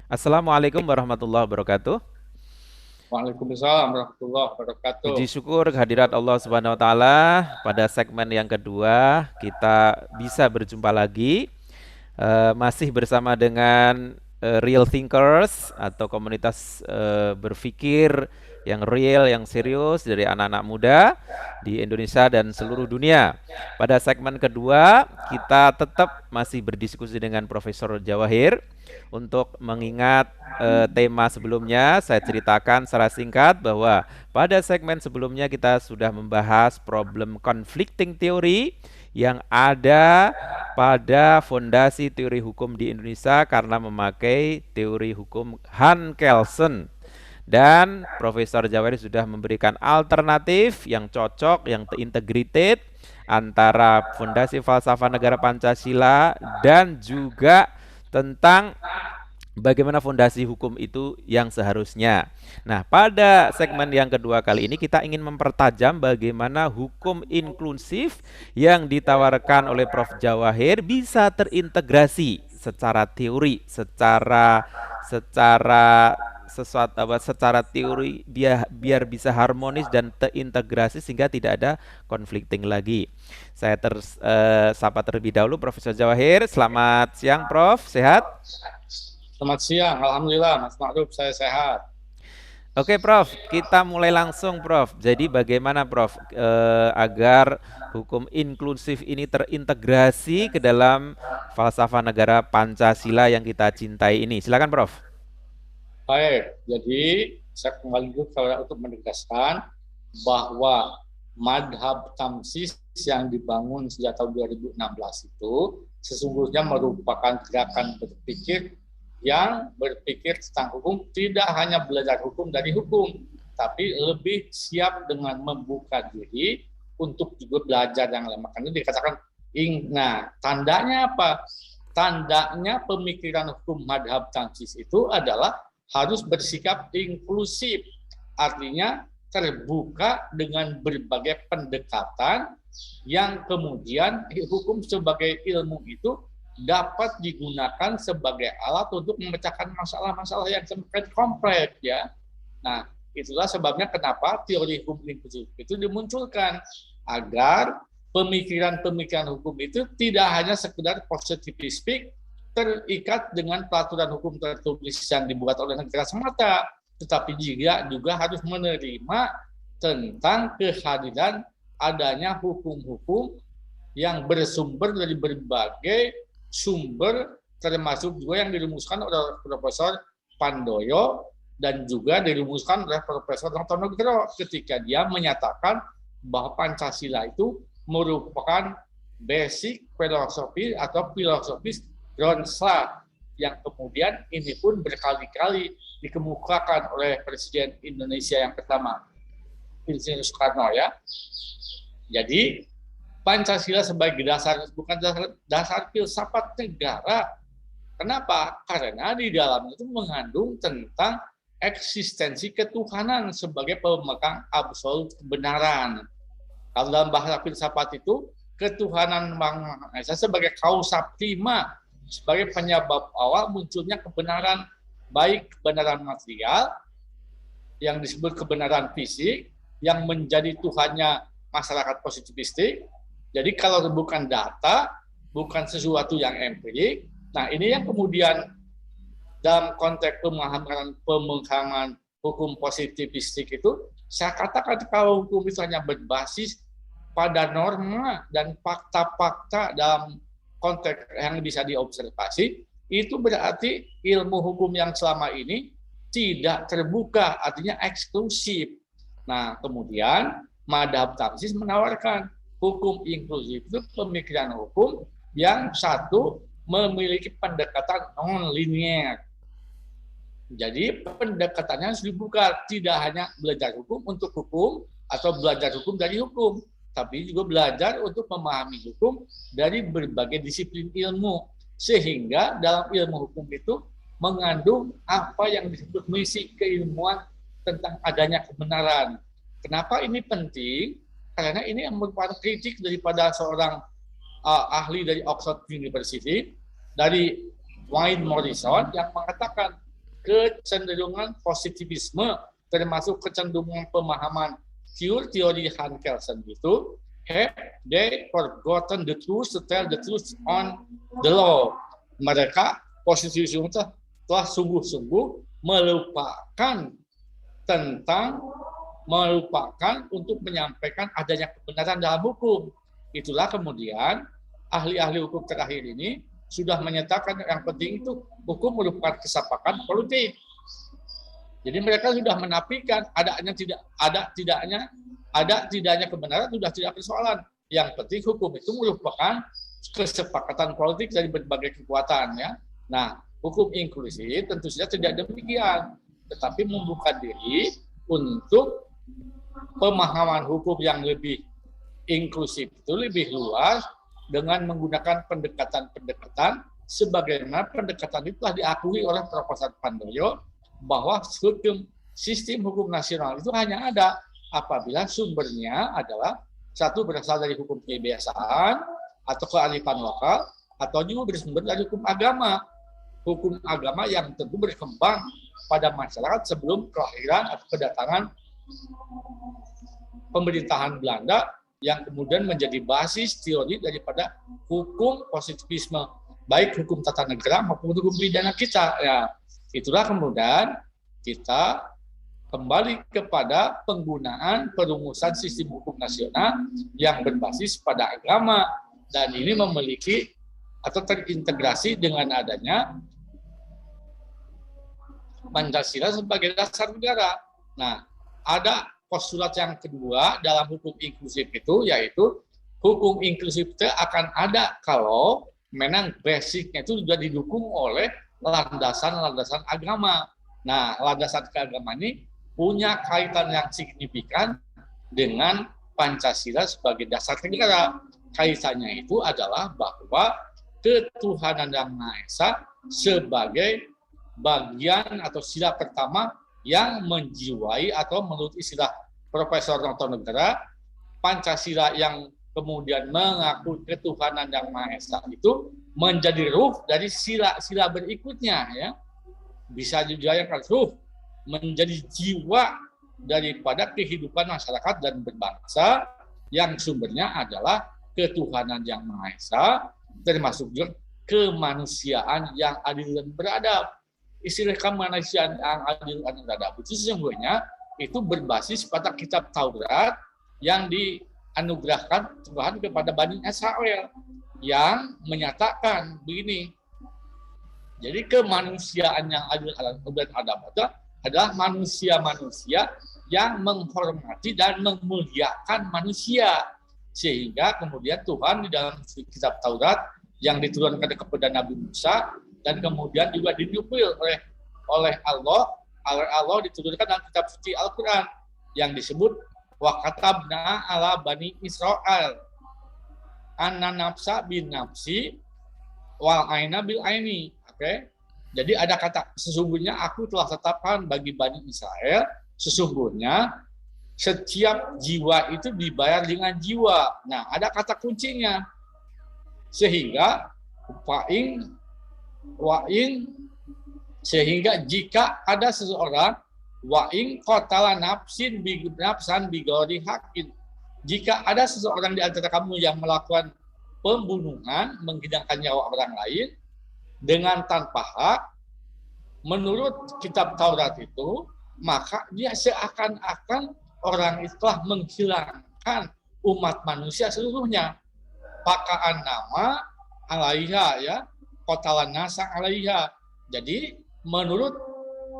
Assalamualaikum warahmatullahi wabarakatuh. Waalaikumsalam warahmatullahi wabarakatuh. Puji syukur kehadirat Allah Subhanahu wa taala. Pada segmen yang kedua kita bisa berjumpa lagi, masih bersama dengan Real Thinkers atau komunitas berpikir yang real, yang serius dari anak-anak muda di Indonesia dan seluruh dunia. Pada segmen kedua kita tetap masih berdiskusi dengan Profesor Jawahir. Untuk mengingat tema sebelumnya, saya ceritakan secara singkat bahwa pada segmen sebelumnya kita sudah membahas problem conflicting theory yang ada pada fondasi teori hukum di Indonesia karena memakai teori hukum Han Kelsen. Dan Profesor Jawahir sudah memberikan alternatif yang cocok, yang integrated antara fondasi falsafah negara Pancasila dan juga tentang bagaimana fondasi hukum itu yang seharusnya. Nah, pada segmen yang kedua kali ini kita ingin mempertajam bagaimana hukum inklusif yang ditawarkan oleh Prof. Jawahir bisa terintegrasi secara teori, secara sesuatu apa secara teori biar bisa harmonis dan terintegrasi sehingga tidak ada conflicting lagi. Saya sapa terlebih dahulu Profesor Jawahir. Selamat siang, Prof. Sehat? Selamat siang, Alhamdulillah Mas Ma'ruf, saya sehat. Oke, Prof. Kita mulai langsung, Prof. Jadi bagaimana, Prof, agar hukum inklusif ini terintegrasi ke dalam falsafah negara Pancasila yang kita cintai ini? Silakan, Prof. Baik, jadi saya kembali dulu untuk menegaskan bahwa madhab tamsis yang dibangun sejak tahun 2016 itu sesungguhnya merupakan gerakan berpikir yang berpikir tentang hukum, tidak hanya belajar hukum dari hukum, tapi lebih siap dengan membuka diri untuk juga belajar yang lain. Makanya dikatakan, nah tandanya apa? Tandanya pemikiran hukum madhab tamsis itu adalah harus bersikap inklusif, artinya terbuka dengan berbagai pendekatan yang kemudian hukum sebagai ilmu itu dapat digunakan sebagai alat untuk memecahkan masalah-masalah yang semakin kompleks ya. Nah, itulah sebabnya kenapa teori hukum inklusif itu dimunculkan agar pemikiran-pemikiran hukum itu tidak hanya sekedar positivistik terikat dengan peraturan hukum tertulis yang dibuat oleh negara semata, tetapi juga harus menerima tentang kehadiran adanya hukum-hukum yang bersumber dari berbagai sumber, termasuk juga yang dirumuskan oleh Profesor Pandoyo dan juga dirumuskan oleh Profesor Notonegoro ketika dia menyatakan bahwa Pancasila itu merupakan basic filosofi atau filosofis Ronsla yang kemudian ini pun berkali-kali dikemukakan oleh Presiden Indonesia yang pertama, Insinyur Soekarno ya. Jadi Pancasila sebagai dasar bukan dasar filsafat negara. Kenapa? Karena di dalamnya itu mengandung tentang eksistensi ketuhanan sebagai pemegang absolut kebenaran. Kalau dalam bahasa filsafat itu ketuhanan Maha Esa sebagai kausa prima, sebagai penyebab awal munculnya kebenaran, baik kebenaran material yang disebut kebenaran fisik yang menjadi Tuhannya masyarakat positivistik. Jadi kalau bukan data, bukan sesuatu yang empirik, nah ini yang kemudian dalam konteks pemahaman hukum positivistik itu, saya katakan kalau hukum itu hanya berbasis pada norma dan fakta-fakta dalam konteks yang bisa diobservasi, itu berarti ilmu hukum yang selama ini tidak terbuka, artinya eksklusif. Nah, kemudian madhab tamsis menawarkan hukum inklusif itu pemikiran hukum yang satu memiliki pendekatan non-linear. Jadi pendekatannya harus dibuka, tidak hanya belajar hukum untuk hukum atau belajar hukum dari hukum, tapi juga belajar untuk memahami hukum dari berbagai disiplin ilmu. Sehingga dalam ilmu hukum itu mengandung apa yang disebut misi keilmuan tentang adanya kebenaran. Kenapa ini penting? Karena ini merupakan kritik daripada seorang ahli dari Oxford University, dari Wayne Morrison, yang mengatakan kecenderungan positivisme, termasuk kecenderungan pemahaman teori Han Kelsen itu, they forgotten the truth to tell the truth on the law. Mereka positivisme telah sungguh-sungguh melupakan untuk menyampaikan adanya kebenaran dalam hukum. Itulah kemudian ahli-ahli hukum terakhir ini sudah menyatakan yang penting itu hukum merupakan kesepakatan politik. Jadi mereka sudah menafikan tidaknya kebenaran sudah tidak persoalan. Yang penting hukum itu merupakan kesepakatan politik dari berbagai kekuatan, ya. Nah, hukum inklusif tentu saja tidak demikian, tetapi membuka diri untuk pemahaman hukum yang lebih inklusif itu lebih luas dengan menggunakan pendekatan-pendekatan sebagaimana pendekatan itu telah diakui oleh Profesor Pandoyo bahwa sistem hukum nasional itu hanya ada apabila sumbernya adalah satu berasal dari hukum kebiasaan atau kearifan lokal atau juga bersumber dari hukum agama yang tentu berkembang pada masyarakat sebelum kelahiran atau kedatangan pemerintahan Belanda yang kemudian menjadi basis teori daripada hukum positivisme, baik hukum tata negara maupun hukum pidana kita. Ya, itulah kemudian kita kembali kepada penggunaan perumusan sistem hukum nasional yang berbasis pada agama, dan ini memiliki atau terintegrasi dengan adanya Pancasila sebagai dasar negara. Nah, ada postulat yang kedua dalam hukum inklusif itu, yaitu hukum inklusif itu akan ada kalau memang basicnya itu sudah didukung oleh landasan-landasan agama. Nah, landasan keagamaan ini punya kaitan yang signifikan dengan Pancasila sebagai dasar negara. Kaitannya itu adalah bahwa ketuhanan yang Maha Esa sebagai bagian atau sila pertama yang menjiwai atau menurut istilah Profesor Notonegara, Pancasila yang kemudian mengaku ketuhanan yang Maha Esa itu menjadi ruh dari sila-sila berikutnya, ya. Bisa juga yang ruh menjadi jiwa daripada kehidupan masyarakat dan berbangsa yang sumbernya adalah ketuhanan yang Maha Esa, termasuk juga kemanusiaan yang adil dan beradab. Istilah kemanusiaan yang adil dan beradab itu sesungguhnya itu berbasis pada kitab Taurat yang dianugerahkan Tuhan kepada Bani Israel yang menyatakan begini. Jadi kemanusiaan yang adil dan beradab itu adalah manusia-manusia yang menghormati dan memuliakan manusia, sehingga kemudian Tuhan di dalam kitab Taurat yang diturunkan kepada Nabi Musa dan kemudian juga dinukil oleh Allah diturunkan dalam kitab suci Al-Quran yang disebut wa katabna ala bani Israel anna nafsa bin nafsi wal aina bil aini. Oke. Jadi ada kata sesungguhnya aku telah tetapkan bagi Bani Israel sesungguhnya setiap jiwa itu dibayar dengan jiwa. Nah, ada kata kuncinya. Sehingga sehingga jika ada seseorang wa'ing qatala nafsan bighairi haqqin, jika ada seseorang di antara kamu yang melakukan pembunuhan, menghilangkan nyawa orang lain dengan tanpa hak, menurut kitab Taurat itu, maka dia seakan-akan orang itu telah menghilangkan umat manusia seluruhnya. Pakaan nama alaiha, ya, kotalan nasa alaiha. Jadi menurut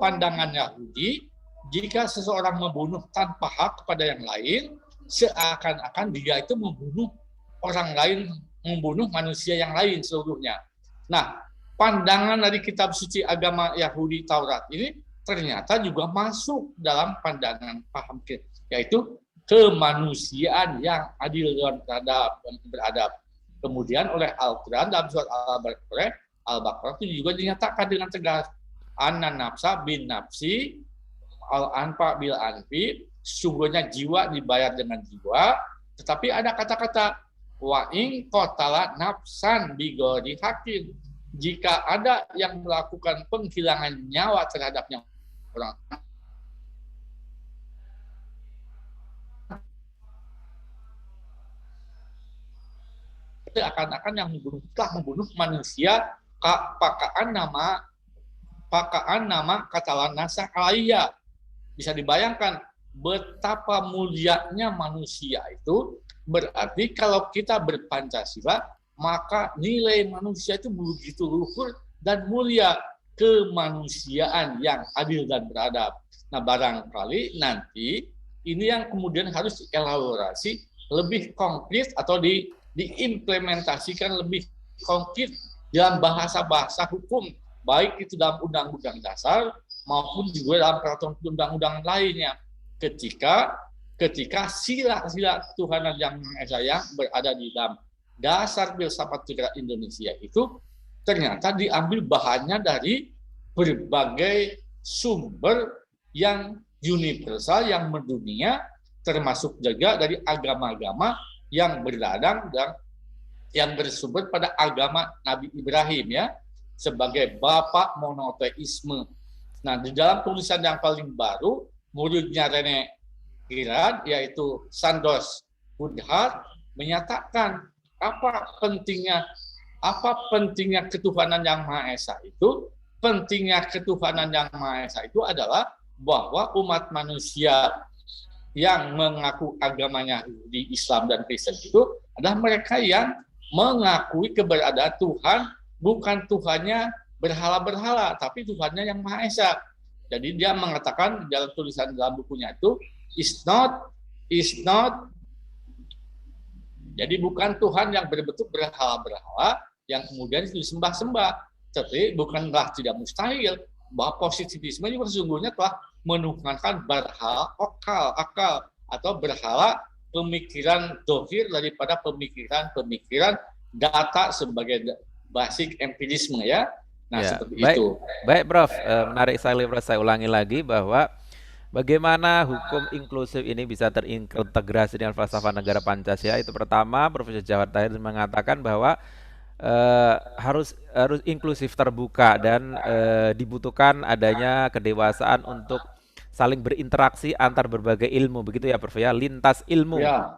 pandangan Yahudi, jika seseorang membunuh tanpa hak kepada yang lain, seakan-akan dia itu membunuh orang lain, membunuh manusia yang lain seluruhnya. Nah, pandangan dari kitab suci agama Yahudi Taurat ini ternyata juga masuk dalam pandangan paham kita, yaitu kemanusiaan yang adil dan beradab. Kemudian oleh Al-Quran dalam surat Al-Baqarah itu juga dinyatakan dengan tegas, anna nafsa bin nafsi al-anfa bil anfi, sungguhnya jiwa dibayar dengan jiwa. Tetapi ada kata-kata wa in qatala nafsan bighairi haqqin, jika ada yang melakukan penghilangan nyawa terhadap orang, akan yang telah membunuh manusia pakaan nama katalan nasa alaiya. Bisa dibayangkan betapa mulianya manusia itu. Berarti kalau kita berpancasila, maka nilai manusia itu begitu luhur dan mulia, kemanusiaan yang adil dan beradab. Nah, barangkali nanti ini yang kemudian harus dielaborasi lebih konkret atau diimplementasikan lebih konkret dalam bahasa-bahasa hukum, baik itu dalam undang-undang dasar maupun juga dalam peraturan undang-undang lainnya. Ketika sila-sila ketuhanan yang Maha Esa yang berada di dalam dasar filsafat negara Indonesia itu ternyata diambil bahannya dari berbagai sumber yang universal, yang mendunia, termasuk juga dari agama-agama yang berladang dan yang bersumber pada agama Nabi Ibrahim ya, sebagai bapak monoteisme. Nah, di dalam tulisan yang paling baru, muridnya Rene Girard, yaitu Sandos Budhart, menyatakan apa pentingnya ketuhanan yang Maha Esa itu. Pentingnya ketuhanan yang Maha Esa itu adalah bahwa umat manusia yang mengaku agamanya di Islam dan Kristen itu adalah mereka yang mengakui keberadaan Tuhan, bukan Tuhannya berhala-berhala, tapi Tuhannya yang Maha Esa. Jadi dia mengatakan dalam tulisan dalam bukunya itu, is not, jadi bukan Tuhan yang berbentuk berhala-berhala yang kemudian disembah-sembah, tapi bukanlah tidak mustahil bahwa positivisme juga sesungguhnya telah menuhankan berhala akal atau berhala pemikiran dohir daripada pemikiran data sebagai basic empirisme ya. Nah, Ya, seperti baik, itu. baik, Prof. Menarik sekali, Prof. Saya ulangi lagi bahwa bagaimana hukum inklusif ini bisa terintegrasi dengan falsafah negara Pancasila. Itu pertama, Profesor Jawad Tahir mengatakan bahwa harus inklusif terbuka dan dibutuhkan adanya kedewasaan untuk saling berinteraksi antar berbagai ilmu, begitu ya, Prof ya, lintas ilmu. Ya,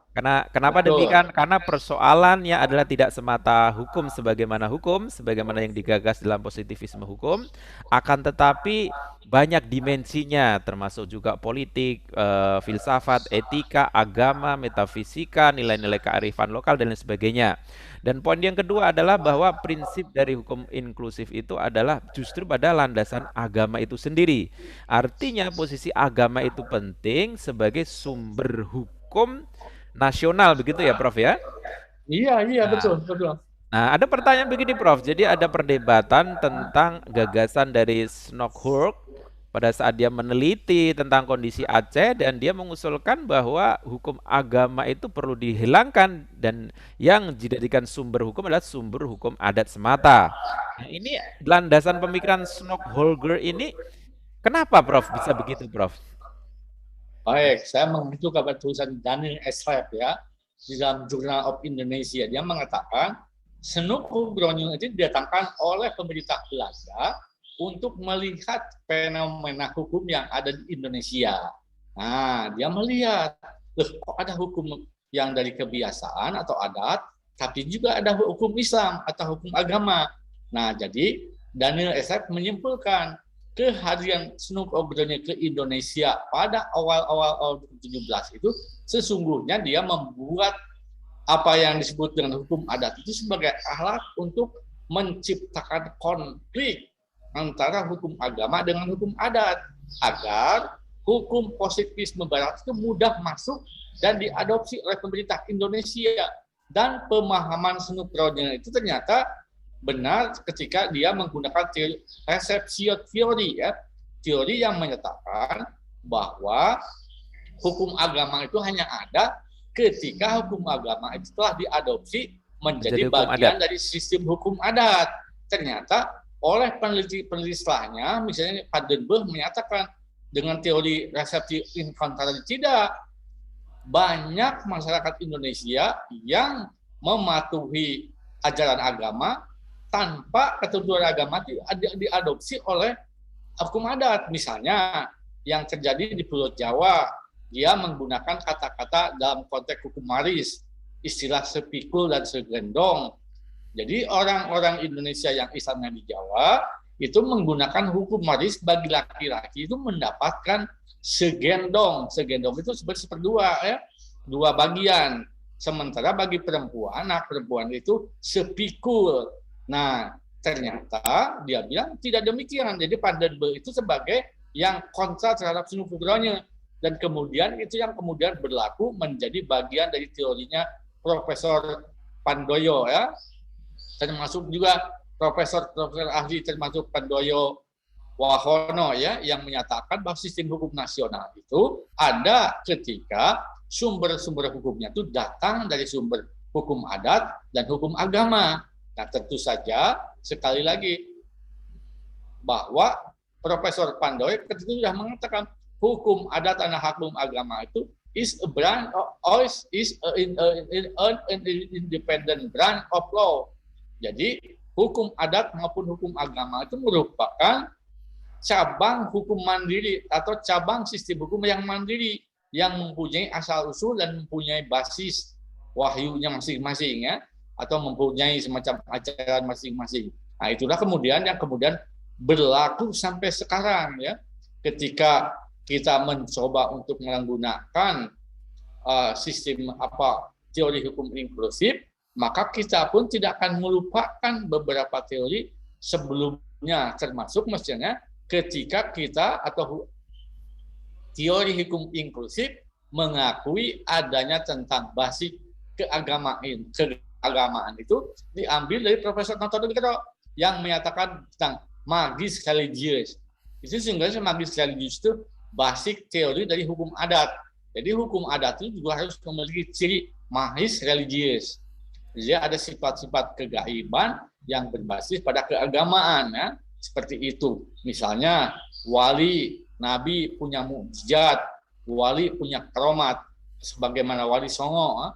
Kenapa betul. demikian? Karena persoalannya adalah tidak semata hukum sebagaimana yang digagas dalam positivisme hukum, akan tetapi banyak dimensinya, termasuk juga politik, filsafat, etika, agama, metafisika, nilai-nilai kearifan lokal dan lain sebagainya. Dan poin yang kedua adalah bahwa prinsip dari hukum inklusif itu adalah justru pada landasan agama itu sendiri. Artinya posisi agama itu penting sebagai sumber hukum nasional, begitu ya, Prof ya? Iya, Nah, betul. nah, ada pertanyaan begini, Prof. Jadi ada perdebatan tentang gagasan dari Snodhook pada saat dia meneliti tentang kondisi Aceh dan dia mengusulkan bahwa hukum agama itu perlu dihilangkan dan yang dijadikan sumber hukum adalah sumber hukum adat semata. Nah, ini landasan pemikiran Snodhook ini kenapa, Prof? Bisa begitu, Prof? Baik, saya mengacu kepada tulisan Daniel Esrep ya di dalam Journal of Indonesia. Dia mengatakan Snodhook Browning itu didatangkan oleh pemerintah Belanda untuk melihat fenomena hukum yang ada di Indonesia. Nah, dia melihat, kok ada hukum yang dari kebiasaan atau adat, tapi juga ada hukum Islam atau hukum agama. Nah, jadi Daniel Esrep menyimpulkan kehadiran Snodhook Browning ke Indonesia pada awal-awal 2017 itu sesungguhnya dia membuat apa yang disebut dengan hukum adat itu sebagai alat untuk menciptakan konflik antara hukum agama dengan hukum adat agar hukum positivisme barat itu mudah masuk dan diadopsi oleh pemerintah Indonesia. Dan pemahaman Snodhook Browning itu ternyata benar ketika dia menggunakan teori receptio teori ya, teori yang menyatakan bahwa hukum agama itu hanya ada ketika hukum agama itu telah diadopsi menjadi bagian dari sistem hukum adat. Ternyata oleh peneliti-peneliti setelahnya, misalnya Padenburg menyatakan dengan teori receptio infantil tidak, banyak masyarakat Indonesia yang mematuhi ajaran agama tanpa ketentuan agama diadopsi oleh hukum adat. Misalnya yang terjadi di Pulau Jawa, dia menggunakan kata-kata dalam konteks hukum waris, istilah sepikul dan segendong. Jadi orang-orang Indonesia yang Islamnya di Jawa itu menggunakan hukum waris bagi laki-laki itu mendapatkan segendong. Segendong itu seperti seperdua, ya, dua bagian. Sementara bagi perempuan, anak perempuan itu sepikul. Nah, ternyata dia bilang tidak demikian. Jadi Pandenberg itu sebagai yang kontra terhadap sunu putronya. Dan kemudian itu yang kemudian berlaku menjadi bagian dari teorinya Profesor Pandoyo, ya, termasuk juga profesor ahli termasuk Pandoyo Wahono, ya, yang menyatakan bahwa sistem hukum nasional itu ada ketika sumber-sumber hukumnya itu datang dari sumber hukum adat dan hukum agama. Nah, tentu saja sekali lagi bahwa Profesor Pandoyo ketika itu sudah mengatakan hukum adat dan hukum agama itu is a branch of, is an independent branch of law. Jadi hukum adat maupun hukum agama itu merupakan cabang hukum mandiri atau cabang sistem hukum yang mandiri yang mempunyai asal usul dan mempunyai basis wahyunya masing-masing, ya, atau mempunyai semacam ajaran masing-masing. Nah, itulah kemudian yang kemudian berlaku sampai sekarang, ya, ketika kita mencoba untuk menggunakan sistem teori hukum inklusif, maka kita pun tidak akan melupakan beberapa teori sebelumnya, termasuk misalnya ketika kita atau teori hukum inklusif mengakui adanya tentang basis keagamaan itu diambil dari Profesor Notonegoro yang menyatakan tentang magis religius. Itu sebenarnya magis religius itu basis teori dari hukum adat. Jadi hukum adat itu juga harus memiliki ciri magis religius. Jadi ada sifat-sifat kegaiban yang berbasis pada keagamaan, ya, seperti itu. Misalnya wali nabi punya mukjizat, wali punya karomat, sebagaimana wali songo,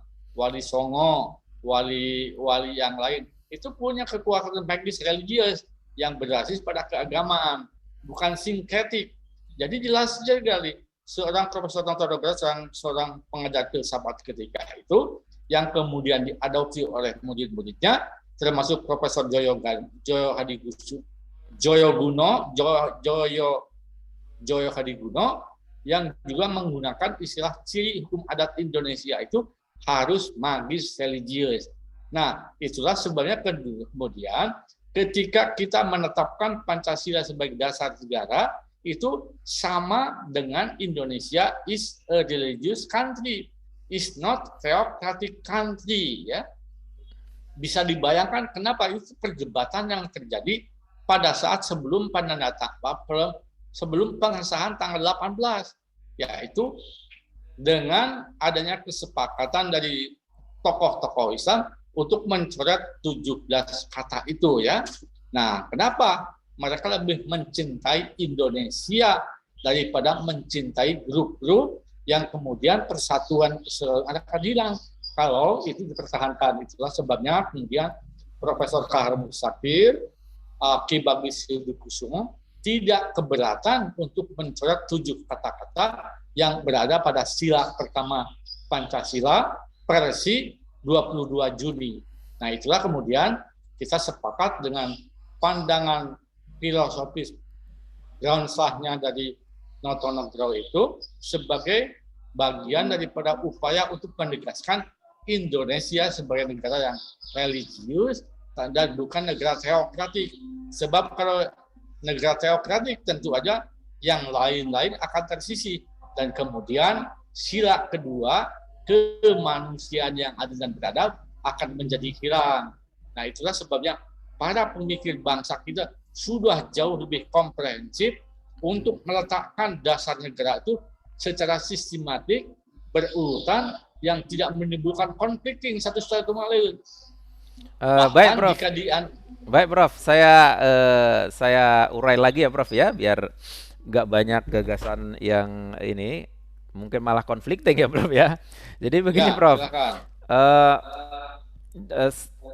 wali yang lain itu punya kekuatan magis religius yang berbasis pada keagamaan, bukan sinkretik. Jadi jelas sekali seorang Profesor Notonegoro, seorang pengajar filsafat ketika itu yang kemudian diadopsi oleh murid-muridnya, termasuk Profesor Joyo Hadiguno yang juga menggunakan istilah ciri hukum adat Indonesia itu harus magis religius. Nah, itulah sebenarnya kemudian ketika kita menetapkan Pancasila sebagai dasar negara, itu sama dengan Indonesia is a religious country, is not theocratic country, ya. Bisa dibayangkan kenapa itu perdebatan yang terjadi pada saat sebelum pengesahan tanggal 18, yaitu dengan adanya kesepakatan dari tokoh-tokoh Islam untuk mencoret 17 kata itu, ya. Nah, kenapa? Mereka lebih mencintai Indonesia daripada mencintai grup-grup yang kemudian persatuan akan hilang kalau itu dipertahankan. Itulah sebabnya kemudian Profesor Kahar Musafir, Ki Bagis Hidikusumo tidak keberatan untuk mencoret 7 kata-kata yang berada pada sila pertama Pancasila versi 22 Juni. Nah, itulah kemudian kita sepakat dengan pandangan filosofis groundslah-nya dari Notonegoro itu sebagai bagian daripada upaya untuk menegaskan Indonesia sebagai negara yang religius dan bukan negara teokratik. Sebab kalau negara teokratik tentu aja yang lain-lain akan tersisih. Dan kemudian sila kedua, kemanusiaan yang adil dan beradab akan menjadi hilang. Nah, itulah sebabnya para pemikir bangsa kita sudah jauh lebih komprehensif untuk meletakkan dasar negara itu secara sistematik, berurutan, yang tidak menimbulkan konflik satu sama lain. Baik, Prof. Baik, Prof. Saya urai lagi ya, Prof, ya, biar nggak banyak gagasan yang ini, mungkin malah konflikting ya, Prof, ya. Jadi begini, Ya, Prof. silakan.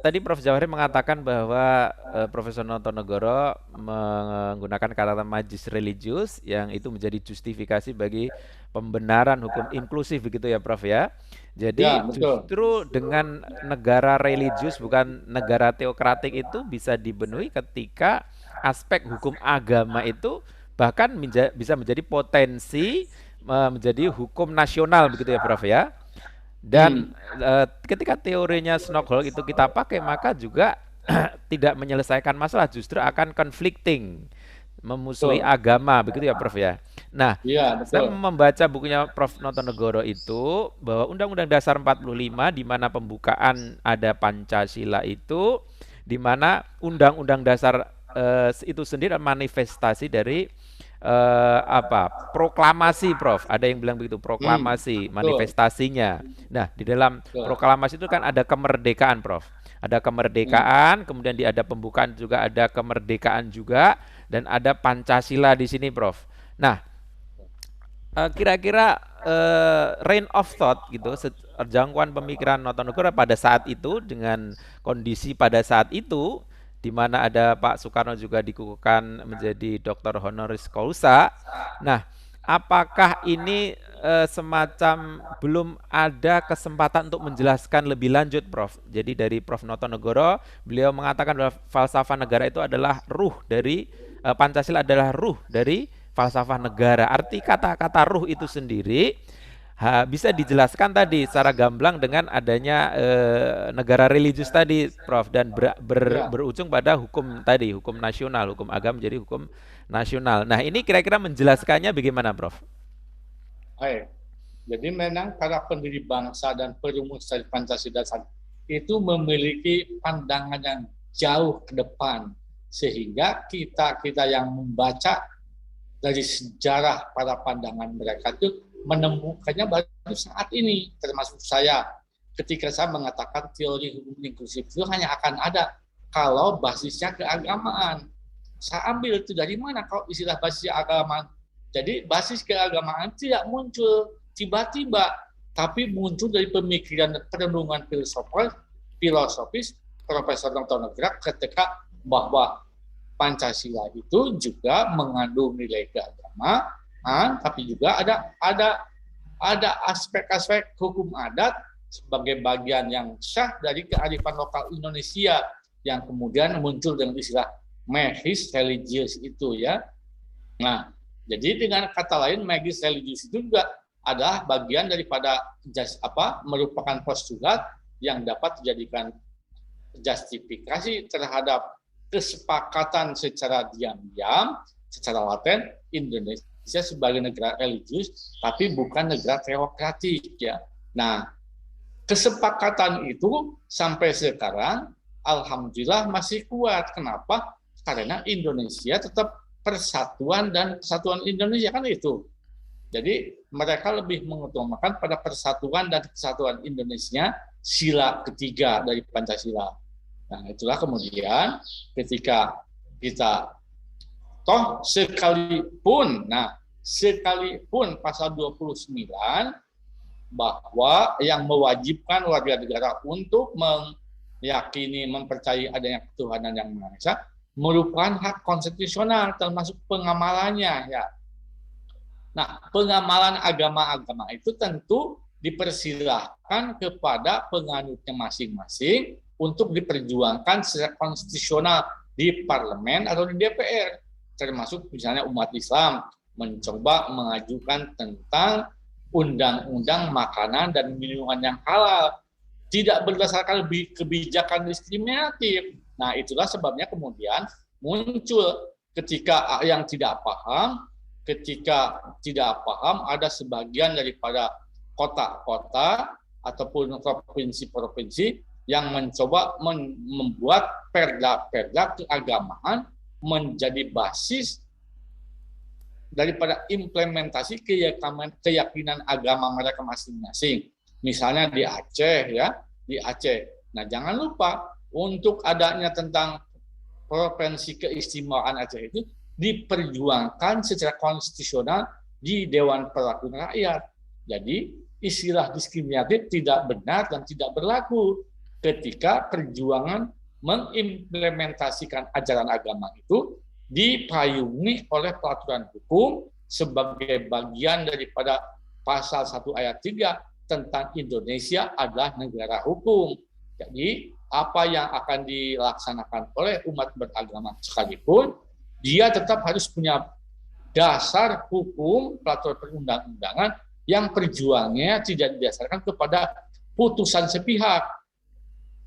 tadi Prof. Jawahri mengatakan bahwa Profesor Notonegoro menggunakan kata majlis religius yang itu menjadi justifikasi bagi pembenaran hukum inklusif begitu ya Prof ya. Ya, Jadi betul. justru dengan negara religius bukan negara teokratik itu bisa dipenuhi ketika aspek hukum agama itu bahkan bisa menjadi potensi menjadi hukum nasional begitu ya Prof ya. Dan Hmm, ketika teorinya Snokholm itu kita pakai, maka juga tidak menyelesaikan masalah, justru akan conflicting, memusuhi betul. agama, begitu ya Prof ya. Nah, Iya, saya betul. membaca bukunya Prof. Notonegoro itu bahwa Undang-Undang Dasar 45 di mana pembukaan ada Pancasila itu, di mana Undang-Undang Dasar itu sendiri adalah manifestasi dari apa proklamasi Prof. Ada yang bilang begitu proklamasi Betul, manifestasinya. Nah di dalam betul. proklamasi itu kan ada kemerdekaan Prof. Ada Hmm, kemerdekaan, kemudian ada pembukaan juga ada kemerdekaan juga dan ada Pancasila di sini Prof. Nah kira-kira rain of thought gitu jangkauan pemikiran Notonegoro pada saat itu dengan kondisi pada saat itu di mana ada Pak Soekarno juga dikukuhkan menjadi doktor honoris causa. Nah, apakah ini semacam belum ada kesempatan untuk menjelaskan lebih lanjut, Prof? Jadi dari Prof Notonegoro, beliau mengatakan bahwa falsafah negara itu adalah ruh dari Pancasila adalah ruh dari falsafah negara. Arti kata-kata ruh itu sendiri bisa dijelaskan tadi secara gamblang dengan adanya negara religius tadi, Prof. Dan ya, berujung pada hukum tadi, hukum nasional, hukum agama menjadi hukum nasional. Nah, ini kira-kira menjelaskannya bagaimana, Prof? baik. Jadi memang para pendiri bangsa dan perumus dari Pancasila itu memiliki pandangan yang jauh ke depan, sehingga kita yang membaca dari sejarah para pandangan mereka itu menemukannya baru saat ini, termasuk saya. Ketika saya mengatakan teori hukum inklusif itu hanya akan ada kalau basisnya keagamaan. Saya ambil itu dari mana kalau istilah basis keagamaan? Jadi basis keagamaan tidak muncul tiba-tiba, tapi muncul dari pemikiran dan perenungan filosofis Profesor Notonegoro ketika bahwa Pancasila itu juga mengandung nilai keagamaan, tapi juga ada aspek-aspek hukum adat sebagai bagian yang sah dari kearifan lokal Indonesia yang kemudian muncul dengan istilah magis religius itu ya. Nah, jadi dengan kata lain magis religius itu juga adalah bagian daripada merupakan postulat yang dapat dijadikan justifikasi terhadap kesepakatan secara diam-diam, secara laten Indonesia sebagai negara religius, tapi bukan negara teokratik ya. Nah, kesepakatan itu sampai sekarang, alhamdulillah masih kuat. Kenapa? Karena Indonesia tetap persatuan dan kesatuan Indonesia kan itu. Jadi mereka lebih mengutamakan pada persatuan dan kesatuan Indonesia sila ketiga dari Pancasila. Nah, itulah kemudian ketika kita sekalipun pasal 29 bahwa yang mewajibkan warga negara untuk meyakini, mempercayai adanya ketuhanan yang Maha Esa merupakan hak konstitusional termasuk pengamalannya ya. Nah, pengamalan agama-agama itu tentu dipersilahkan kepada penganutnya masing-masing untuk diperjuangkan secara konstitusional di parlemen atau di DPR, termasuk misalnya umat Islam mencoba mengajukan tentang undang-undang makanan dan minuman yang halal, tidak berdasarkan kebijakan diskriminatif. Nah, itulah sebabnya kemudian muncul ketika yang tidak paham, ada sebagian daripada kota-kota ataupun provinsi-provinsi yang mencoba membuat perda-perda keagamaan menjadi basis daripada implementasi keyakinan agama mereka masing-masing. Misalnya di Aceh ya, di Aceh. Nah, jangan lupa untuk adanya tentang provinsi keistimewaan Aceh itu diperjuangkan secara konstitusional di Dewan Perwakilan Rakyat. Jadi istilah diskriminatif tidak benar dan tidak berlaku. ketika perjuangan mengimplementasikan ajaran agama itu dipayungi oleh peraturan hukum sebagai bagian daripada pasal 1 ayat 3 tentang Indonesia adalah negara hukum. Jadi apa yang akan dilaksanakan oleh umat beragama sekalipun, dia tetap harus punya dasar hukum peraturan perundang-undangan yang perjuangannya tidak didasarkan kepada putusan sepihak.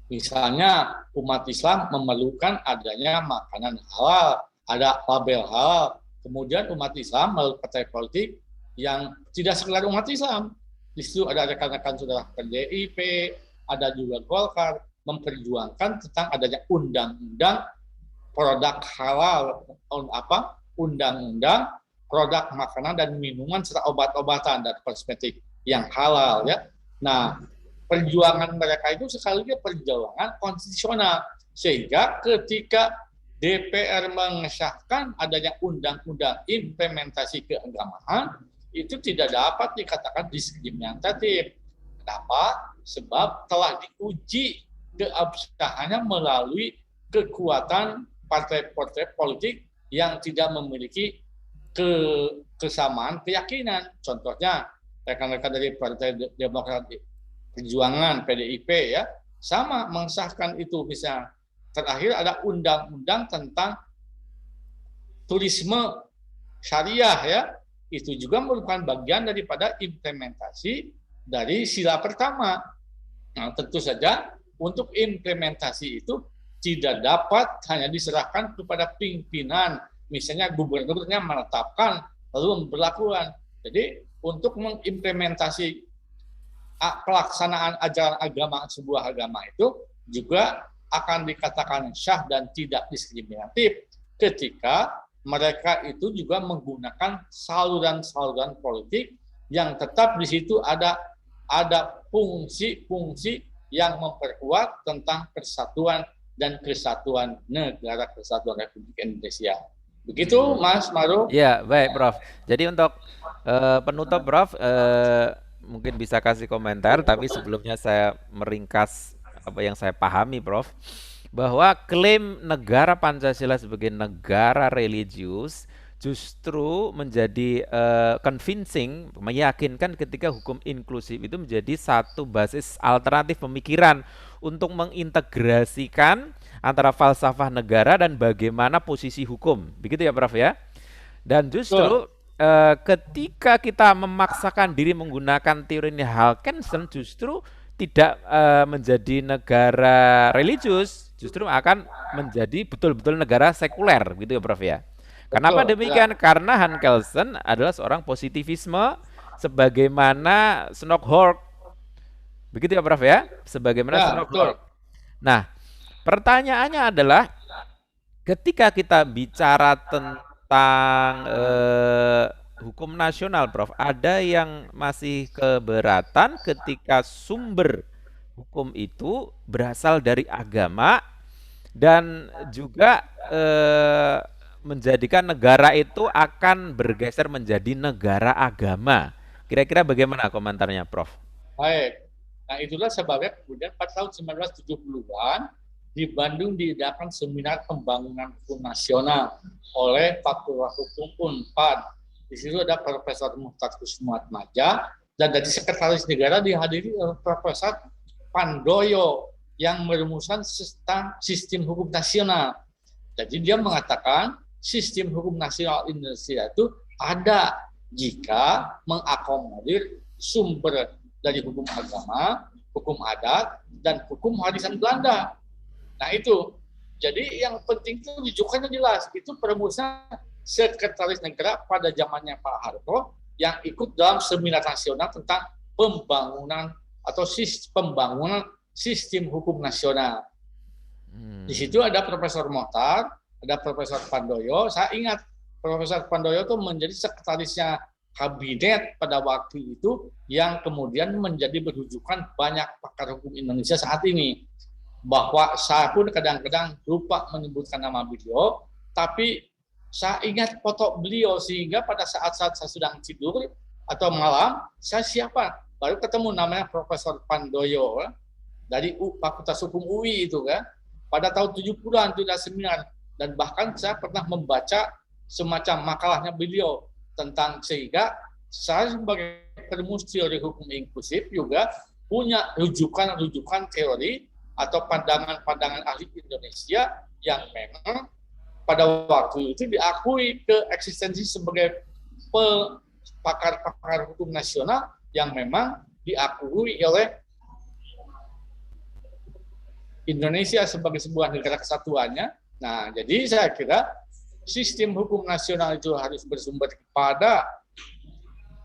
Misalnya umat Islam memerlukan adanya makanan halal, ada label halal. Kemudian umat Islam melalui partai politik yang tidak sekedar umat Islam. Di situ ada rekan-rekan saudara PDIP, ada juga Golkar, memperjuangkan tentang adanya undang-undang produk halal, undang-undang produk makanan dan minuman serta obat-obatan dan kosmetik yang halal ya. Nah, perjuangan mereka itu sekaligus perjuangan konstitusional, sehingga ketika DPR mengesahkan adanya undang-undang implementasi keagamaan itu tidak dapat dikatakan diskriminatif. Kenapa? Sebab telah diuji keabsahannya melalui kekuatan partai-partai politik yang tidak memiliki kesamaan keyakinan. Contohnya rekan-rekan dari Partai Demokrat Perjuangan PDIP ya sama mengesahkan itu. Misalnya terakhir ada undang-undang tentang turisme syariah ya, itu juga merupakan bagian daripada implementasi dari sila pertama. Nah, tentu saja untuk implementasi itu tidak dapat hanya diserahkan kepada pimpinan, misalnya gubernurnya menetapkan lalu memberlakukan. Jadi untuk mengimplementasi pelaksanaan ajaran agama sebuah agama itu juga akan dikatakan syah dan tidak diskriminatif ketika mereka itu juga menggunakan saluran-saluran politik yang tetap di situ ada fungsi-fungsi yang memperkuat tentang persatuan dan kesatuan negara kesatuan Republik Indonesia. Begitu Mas Maru. Ya, baik Prof. Jadi untuk penutup Prof, mungkin bisa kasih komentar, tapi sebelumnya saya meringkas apa yang saya pahami Prof, bahwa klaim negara Pancasila sebagai negara religius justru menjadi convincing, meyakinkan ketika hukum inklusif itu menjadi satu basis alternatif pemikiran untuk mengintegrasikan antara falsafah negara dan bagaimana posisi hukum. Begitu ya Prof ya? Dan justru ketika kita memaksakan diri menggunakan teori Halkensen justru tidak menjadi negara religius, justru akan menjadi betul-betul negara sekuler, gitu ya Prof ya. Kenapa demikian? Karena Hans Kelsen adalah seorang positivisme sebagaimana Snokhorst. Begitu ya Prof ya? Sebagaimana Snokhorst. Nah, pertanyaannya adalah ketika kita bicara tentang hukum nasional Prof, ada yang masih keberatan ketika sumber hukum itu berasal dari agama dan juga menjadikan negara itu akan bergeser menjadi negara agama. Kira-kira bagaimana komentarnya, Prof? Baik. Nah, itulah sebabnya kemudian pada tahun 1970-an di Bandung diadakan seminar pembangunan hukum nasional oleh Fakultas Hukum Unpad. Di situ ada Profesor Muhtar Kussumoatmadja dan dari Sekretaris Negara dihadiri oleh Profesor Pandoyo yang merumuskan sistem hukum nasional. Jadi dia mengatakan sistem hukum nasional Indonesia itu ada jika mengakomodir sumber dari hukum agama, hukum adat, dan hukum warisan Belanda. Nah itu, jadi yang penting itu rujukannya jelas. Itu perumusan Sekretaris Negara pada zamannya Pak Harto yang ikut dalam seminar nasional tentang pembangunan atau pembangunan sistem hukum nasional. Di situ ada Profesor Mohtar, ada Profesor Pandoyo. Saya ingat Profesor Pandoyo itu menjadi sekretarisnya kabinet pada waktu itu yang kemudian menjadi berujukan banyak pakar hukum Indonesia saat ini. Bahwa saya pun kadang-kadang lupa menyebutkan nama beliau, tapi saya ingat foto beliau sehingga pada saat-saat saya sedang tidur atau malam, saya siapa? Baru ketemu namanya Profesor Pandoyo. dari Fakultas Hukum UI itu kan. Pada tahun 70-an itu ada seminar, dan bahkan saya pernah membaca semacam makalahnya beliau tentang, sehingga saya sebagai perumus teori hukum inklusif juga punya rujukan-rujukan teori atau pandangan-pandangan ahli Indonesia yang memang pada waktu itu diakui ke eksistensi sebagai pakar-pakar hukum nasional yang memang diakui oleh Indonesia sebagai sebuah negara kesatuannya. Nah, jadi saya kira sistem hukum nasional itu harus bersumber kepada.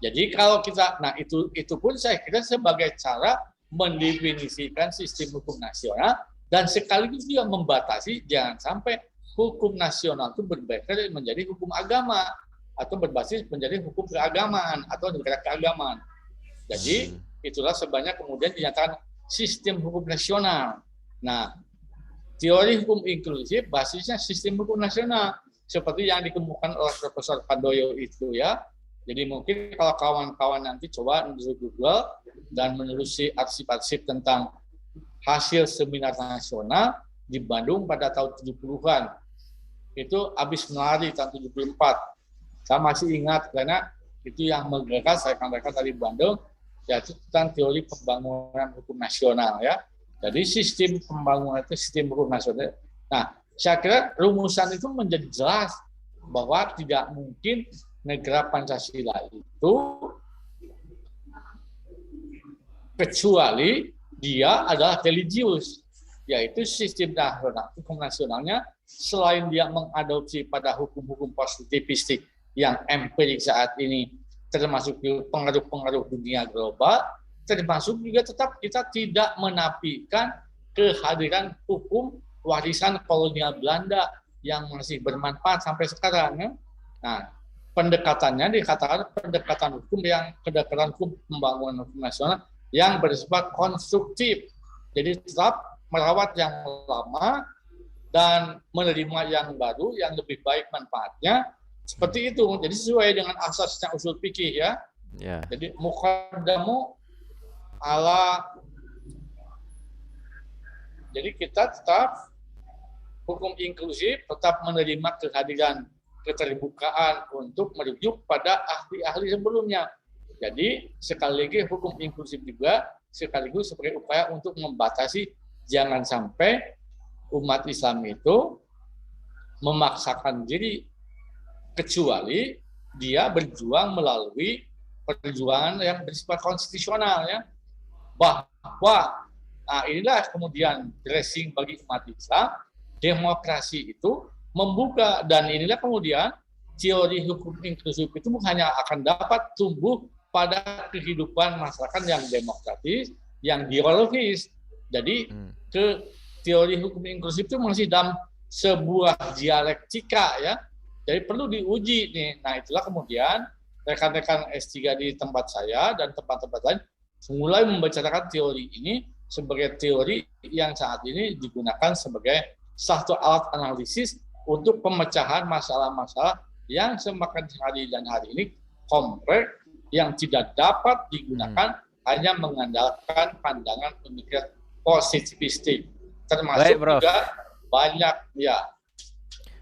Jadi kalau kita, nah itu pun saya kira sebagai cara mendefinisikan sistem hukum nasional dan sekaligus juga membatasi jangan sampai hukum nasional itu berbeda menjadi hukum agama atau berbasis menjadi hukum keagamaan atau negara keagamaan. Jadi itulah sebabnya kemudian dinyatakan sistem hukum nasional. Nah, teori hukum inklusif basisnya sistem hukum nasional seperti yang dikemukakan oleh Profesor Pandoyo itu ya. Jadi mungkin kalau kawan-kawan nanti coba menulis Google dan menelusuri arsip-arsip tentang hasil seminar nasional di Bandung pada tahun 70-an. Itu habis melari tahun 74. Saya masih ingat karena itu yang menggerakkan saya rekan-rekan dari Bandung, yaitu tentang teori pembangunan hukum nasional ya. Jadi sistem pembangunan itu sistem hukum nasional. Nah, saya kira rumusan itu menjadi jelas bahwa tidak mungkin negara Pancasila itu kecuali dia adalah religius, yaitu sistem nasional, hukum nasionalnya selain dia mengadopsi pada hukum-hukum positivistik yang empirik saat ini, termasuk pengaruh-pengaruh dunia global, termasuk juga tetap kita tidak menafikan kehadiran hukum warisan kolonial Belanda yang masih bermanfaat sampai sekarang. Ya? Nah, pendekatannya dikatakan pendekatan hukum pembangunan hukum nasional yang bersifat konstruktif. Jadi tetap merawat yang lama dan menerima yang baru yang lebih baik manfaatnya. Seperti itu. Jadi sesuai dengan asasnya usul fikih ya. Yeah. Jadi muqaddamu ala, jadi kita tetap hukum inklusif, tetap menerima kehadiran keterbukaan untuk merujuk pada ahli-ahli sebelumnya. Jadi sekali lagi hukum inklusif juga sekaligus sebagai upaya untuk membatasi jangan sampai umat Islam itu memaksakan diri kecuali dia berjuang melalui perjuangan yang bersifat konstitusional ya. Bahwa inilah kemudian dressing bagi umat Islam, demokrasi itu membuka, dan inilah kemudian teori hukum inklusif itu hanya akan dapat tumbuh pada kehidupan masyarakat yang demokratis, yang dialogis. Jadi teori hukum inklusif itu masih dalam sebuah dialektika ya. Jadi perlu diuji nih. Nah, itulah kemudian rekan-rekan S3 di tempat saya dan tempat-tempat lain mulai membicarakan teori ini sebagai teori yang saat ini digunakan sebagai satu alat analisis untuk pemecahan masalah-masalah yang semakin hari dan hari ini kompleks yang tidak dapat digunakan hanya mengandalkan pandangan pemikiran positivistik. Termasuk juga banyak ya.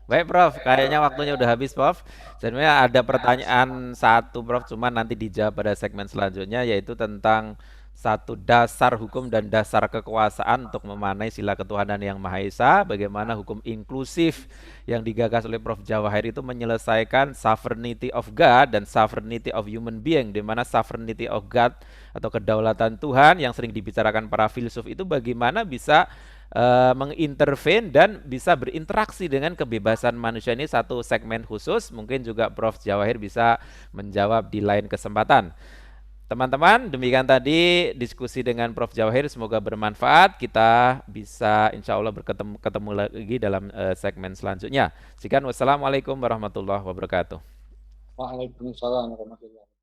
Baik Prof, kayaknya waktunya udah habis Prof. Sebenarnya ada pertanyaan satu Prof, cuma nanti dijawab pada segmen selanjutnya, yaitu tentang satu dasar hukum dan dasar kekuasaan untuk memanai sila ketuhanan yang Maha Esa. Bagaimana hukum inklusif yang digagas oleh Prof Jawahir itu menyelesaikan sovereignty of God dan sovereignty of human being, di mana sovereignty of God atau kedaulatan Tuhan yang sering dibicarakan para filsuf itu bagaimana bisa mengintervene dan bisa berinteraksi dengan kebebasan manusia. Ini satu segmen khusus, mungkin juga Prof Jawahir bisa menjawab di lain kesempatan. Teman-teman, demikian tadi diskusi dengan Prof Jawahir, semoga bermanfaat. Kita bisa insya Allah ketemu lagi dalam segmen selanjutnya. Sekian, wassalamualaikum warahmatullahi wabarakatuh. Waalaikumsalam warahmatullahi wabarakatuh.